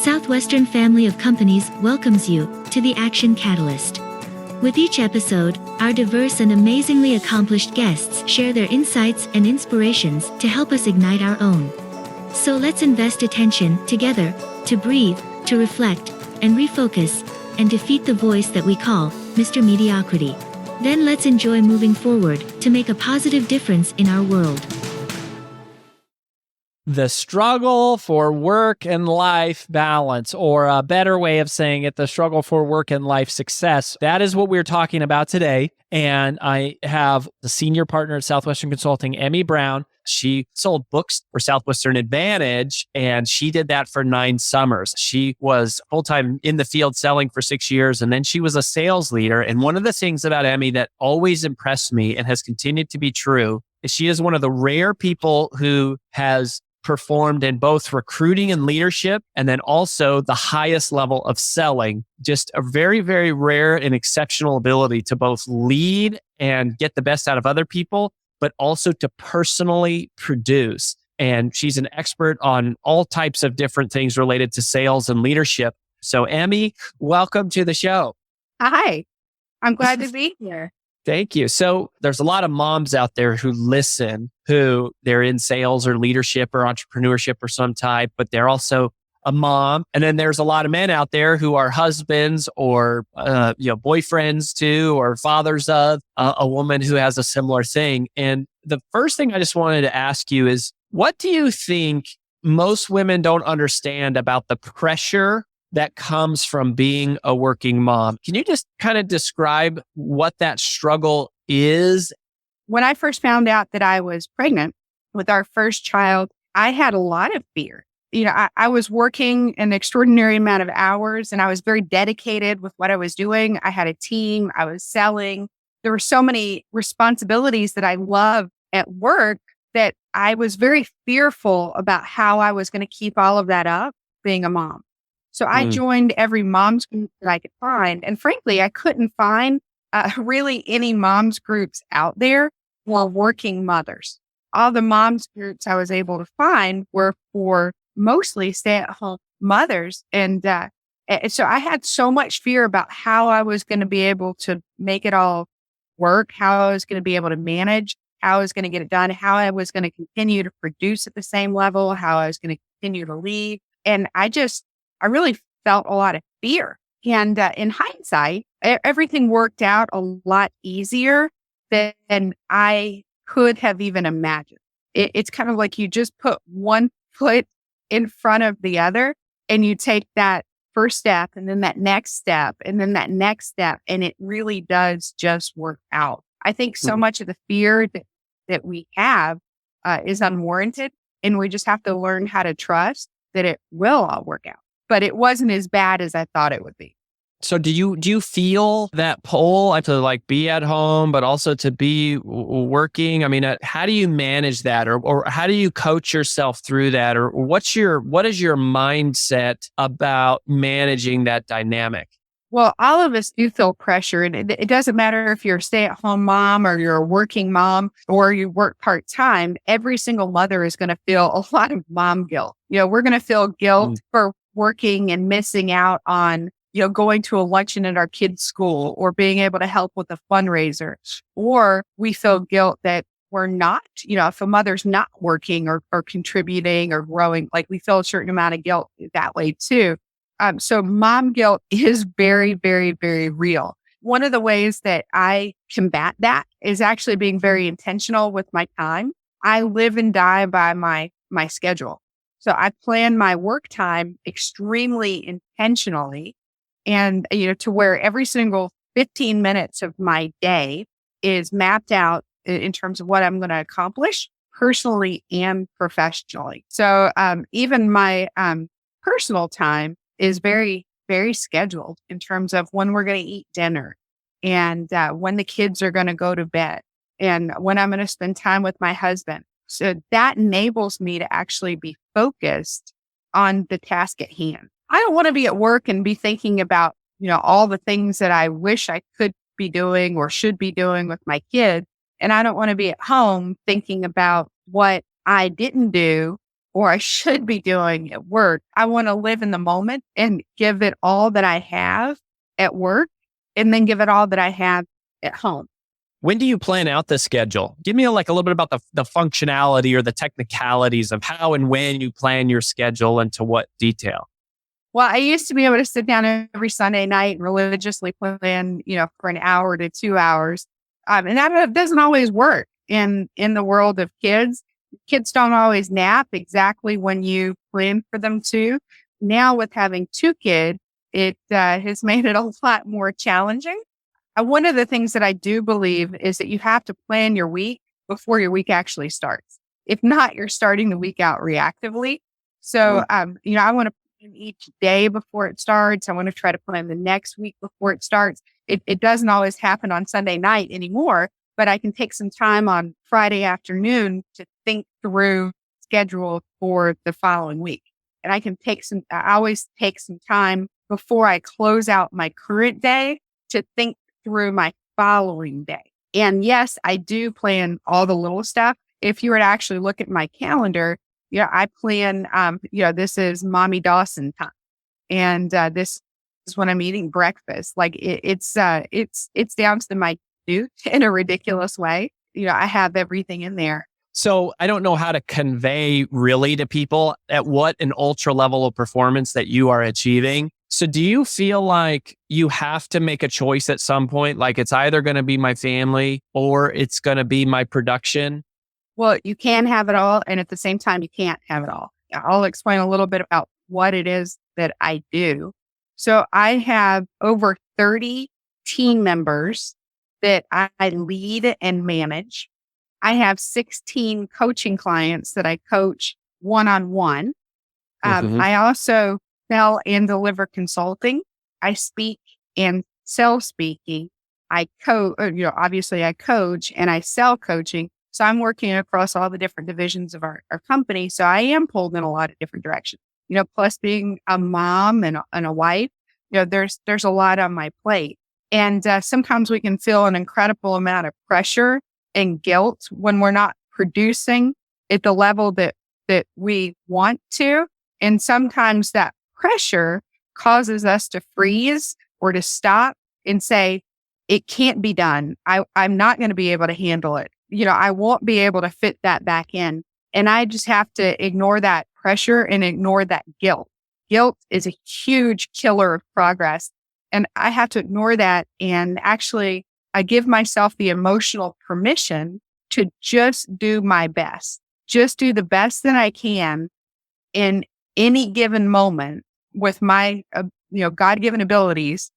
Southwestern family of companies welcomes you to the Action Catalyst. With each episode, our diverse and amazingly accomplished guests share their insights and inspirations to help us ignite our own. So let's invest attention together to breathe, to reflect, and refocus, and defeat the voice that we call Mr. Mediocrity. Then let's enjoy moving forward to make a positive difference in our world. The struggle for work and life balance, or a better way of saying it, the struggle for work and life success. That is what we're talking about today. And I have the senior partner at Southwestern Consulting, Emmie Brown. She sold books for Southwestern Advantage, and she did that for 9 summers. She was full-time in the field selling for 6 years, and then she was a sales leader. And one of the things about Emmie that always impressed me and has continued to be true is she is one of the rare people who has performed in both recruiting and leadership, and then also the highest level of selling. Just a very, very rare and exceptional ability to both lead and get the best out of other people, but also to personally produce. And she's an expert on all types of different things related to sales and leadership. So Emmie, welcome to the show. Hi, I'm glad to be here. Thank you. So there's a lot of moms out there who listen, who they're in sales or leadership or entrepreneurship or some type, but they're also a mom. And then there's a lot of men out there who are husbands or boyfriends too, or fathers of a woman who has a similar thing. And the first thing I just wanted to ask you is, what do you think most women don't understand about the pressure that comes from being a working mom? Can you just kind of describe what that struggle is? When I first found out that I was pregnant with our first child, I had a lot of fear. I was working an extraordinary amount of hours, and I was very dedicated with what I was doing. I had a team, I was selling. There were so many responsibilities that I love at work that I was very fearful about how I was going to keep all of that up being a mom. So I joined every mom's group that I could find. And frankly, I couldn't find really any mom's groups out there for working mothers. All the mom's groups I was able to find were for mostly stay-at-home mothers. And so I had so much fear about how I was going to be able to make it all work, how I was going to be able to manage, how I was going to get it done, how I was going to continue to produce at the same level, how I was going to continue to lead. And I really felt a lot of fear. And in hindsight, everything worked out a lot easier than I could have even imagined. It's kind of like you just put one foot in front of the other, and you take that first step and then that next step and then that next step. And it really does just work out. I think so much of the fear that we have is unwarranted, and we just have to learn how to trust that it will all work out. But it wasn't as bad as I thought it would be. So do you feel that pull to like be at home, but also to be working? I mean, how do you manage that, or how do you coach yourself through that, or what is your mindset about managing that dynamic? Well, all of us do feel pressure, and it doesn't matter if you're a stay-at-home mom or you're a working mom or you work part-time. Every single mother is going to feel a lot of mom guilt. We're going to feel guilt for working and missing out on, going to a luncheon at our kids' school, or being able to help with a fundraiser. Or we feel guilt that we're not, if a mother's not working or contributing or growing, like we feel a certain amount of guilt that way too. So mom guilt is very, very, very real. One of the ways that I combat that is actually being very intentional with my time. I live and die by my schedule. So I plan my work time extremely intentionally, and, to where every single 15 minutes of my day is mapped out in terms of what I'm going to accomplish personally and professionally. So even my personal time is very, very scheduled in terms of when we're going to eat dinner, and when the kids are going to go to bed, and when I'm going to spend time with my husband. So that enables me to actually be focused on the task at hand. I don't want to be at work and be thinking about, all the things that I wish I could be doing or should be doing with my kids. And I don't want to be at home thinking about what I didn't do or I should be doing at work. I want to live in the moment and give it all that I have at work and then give it all that I have at home. When do you plan out the schedule? Give me like a little bit about the functionality or the technicalities of how and when you plan your schedule and to what detail. Well, I used to be able to sit down every Sunday night and religiously plan, for an hour to 2 hours. And that doesn't always work in the world of kids. Kids don't always nap exactly when you plan for them to. Now with having 2 kids, it has made it a lot more challenging. One of the things that I do believe is that you have to plan your week before your week actually starts. If not, you're starting the week out reactively. So, I want to plan each day before it starts. I want to try to plan the next week before it starts. It doesn't always happen on Sunday night anymore, but I can take some time on Friday afternoon to think through schedule for the following week. And I always take some time before I close out my current day to think through my following day. And yes, I do plan all the little stuff. If you were to actually look at my calendar, I plan, this is Mommy Dawson time. And this is when I'm eating breakfast. Like it's down to the minute in a ridiculous way. I have everything in there. So I don't know how to convey really to people at what an ultra level of performance that you are achieving. So do you feel like you have to make a choice at some point? Like it's either going to be my family or it's going to be my production? Well, you can have it all. And at the same time, you can't have it all. I'll explain a little bit about what it is that I do. So I have over 30 team members that I lead and manage. I have 16 coaching clients that I coach one-on-one. I also sell and deliver consulting. I speak and sell speaking. I obviously I coach and I sell coaching. So I'm working across all the different divisions of our company. So I am pulled in a lot of different directions, plus being a mom and a wife, there's a lot on my plate. And sometimes we can feel an incredible amount of pressure and guilt when we're not producing at the level that we want to. And sometimes that pressure causes us to freeze or to stop and say, it can't be done. I'm not going to be able to handle it. I won't be able to fit that back in. And I just have to ignore that pressure and ignore that guilt. Guilt is a huge killer of progress. And I have to ignore that. And actually, I give myself the emotional permission to just do my best, just do the best that I can in any given moment with my, God-given abilities.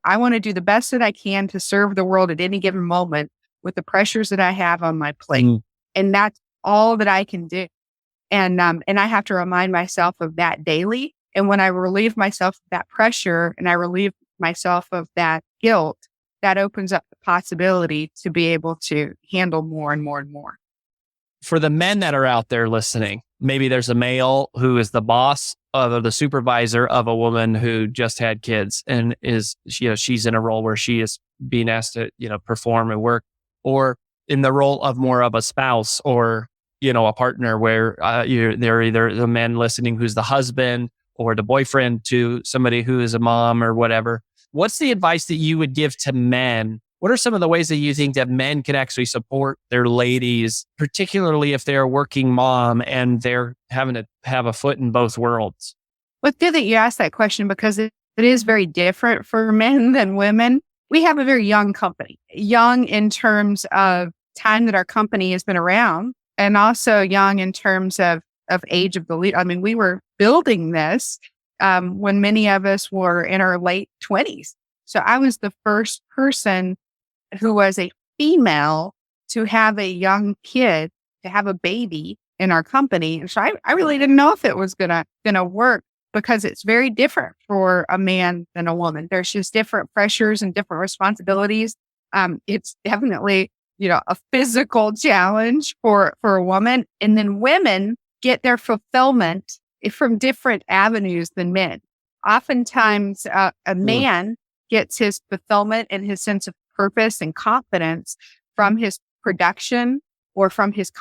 I want to do the best that I can to serve the world at any given moment with the pressures that I have on my plate. And that's all that I can do. And I have to remind myself of that daily. And when I relieve myself of that pressure and I relieve myself of that guilt, that opens up the possibility to be able to handle more and more and more. For the men that are out there listening, maybe there's a male who is the boss of the supervisor of a woman who just had kids and is, she's in a role where she is being asked to, perform and work, or in the role of more of a spouse or, a partner where they're either the man listening who's the husband or the boyfriend to somebody who is a mom or whatever. What's the advice that you would give to men? What are some of the ways that you think that men can actually support their ladies, particularly if they're a working mom and they're having to have a foot in both worlds? Well, it's good that you asked that question because it is very different for men than women. We have a very young company, young in terms of time that our company has been around, and also young in terms of age of the leader. I mean, we were building this when many of us were in our late 20s. So I was the first person who was a female to have a young kid, to have a baby in our company. And so I really didn't know if it was gonna work because it's very different for a man than a woman. There's just different pressures and different responsibilities. It's definitely, a physical challenge for a woman. And then women get their fulfillment from different avenues than men. Oftentimes, a man gets his fulfillment and his sense of purpose and confidence from his production or from his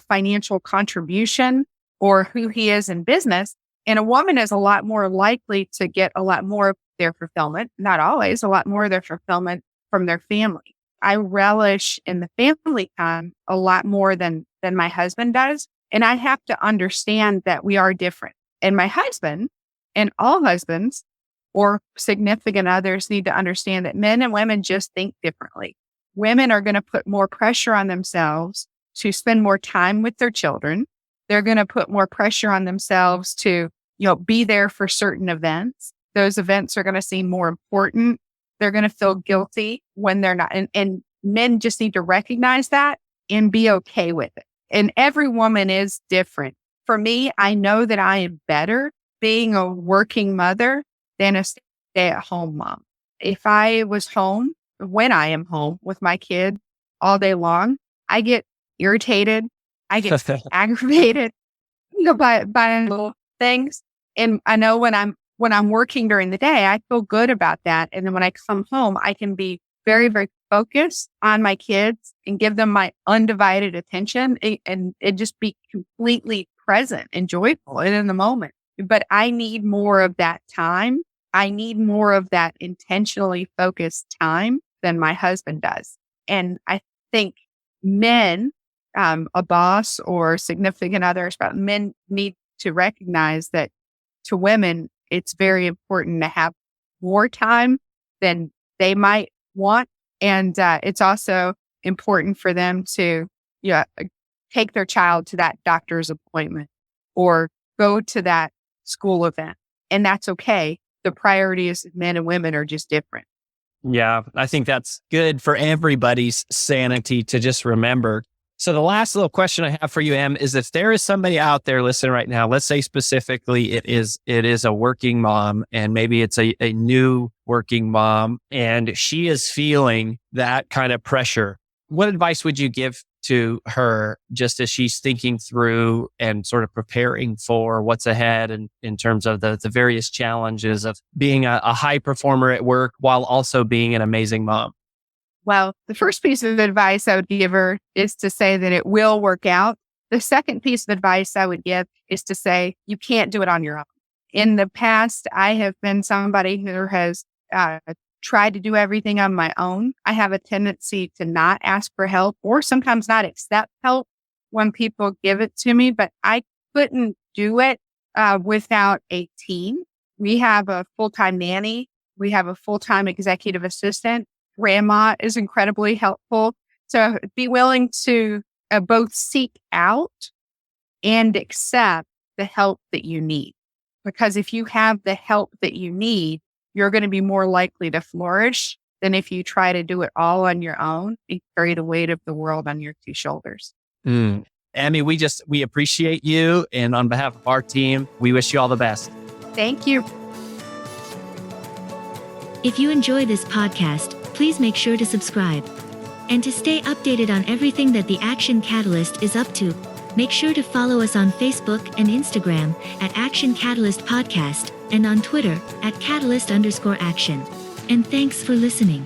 financial contribution or who he is in business. And a woman is a lot more likely to get a lot more of their fulfillment, not always, a lot more of their fulfillment from their family. I relish in the family time a lot more than my husband does. And I have to understand that we are different. And my husband and all husbands or significant others need to understand that men and women just think differently. Women are going to put more pressure on themselves to spend more time with their children. They're going to put more pressure on themselves to, be there for certain events. Those events are going to seem more important. They're going to feel guilty when they're not. And men just need to recognize that and be okay with it. And every woman is different. For me, I know that I am better being a working mother than a stay-at-home mom. If I was home, when I am home with my kid all day long, I get irritated. I get aggravated by little things. And I know when I'm working during the day, I feel good about that. And then when I come home, I can be very, very focused on my kids and give them my undivided attention and just be completely present and joyful and in the moment. But I need more of that time. I need more of that intentionally focused time than my husband does. And I think men, a boss or significant others, but men need to recognize that to women, it's very important to have more time than they might want. And it's also important for them to take their child to that doctor's appointment or go to that school event. And that's okay. The priorities of men and women are just different. Yeah, I think that's good for everybody's sanity to just remember. So the last little question I have for you, Em, is if there is somebody out there listening right now, let's say specifically it is a working mom, and maybe it's a new working mom, and she is feeling that kind of pressure. What advice would you give to her just as she's thinking through and sort of preparing for what's ahead and in terms of the various challenges of being a high performer at work while also being an amazing mom? Well, the first piece of advice I would give her is to say that it will work out. The second piece of advice I would give is to say you can't do it on your own. In the past, I have been somebody who has tried to do everything on my own. I have a tendency to not ask for help or sometimes not accept help when people give it to me, but I couldn't do it without a team. We have a full-time nanny. We have a full-time executive assistant. Grandma is incredibly helpful. So be willing to both seek out and accept the help that you need. Because if you have the help that you need, you're going to be more likely to flourish than if you try to do it all on your own and carry the weight of the world on your two shoulders. Emmie, we appreciate you. And on behalf of our team, we wish you all the best. Thank you. If you enjoy this podcast, please make sure to subscribe. And to stay updated on everything that the Action Catalyst is up to, make sure to follow us on Facebook and Instagram at Action Catalyst Podcast and on Twitter at Catalyst_Action. And thanks for listening.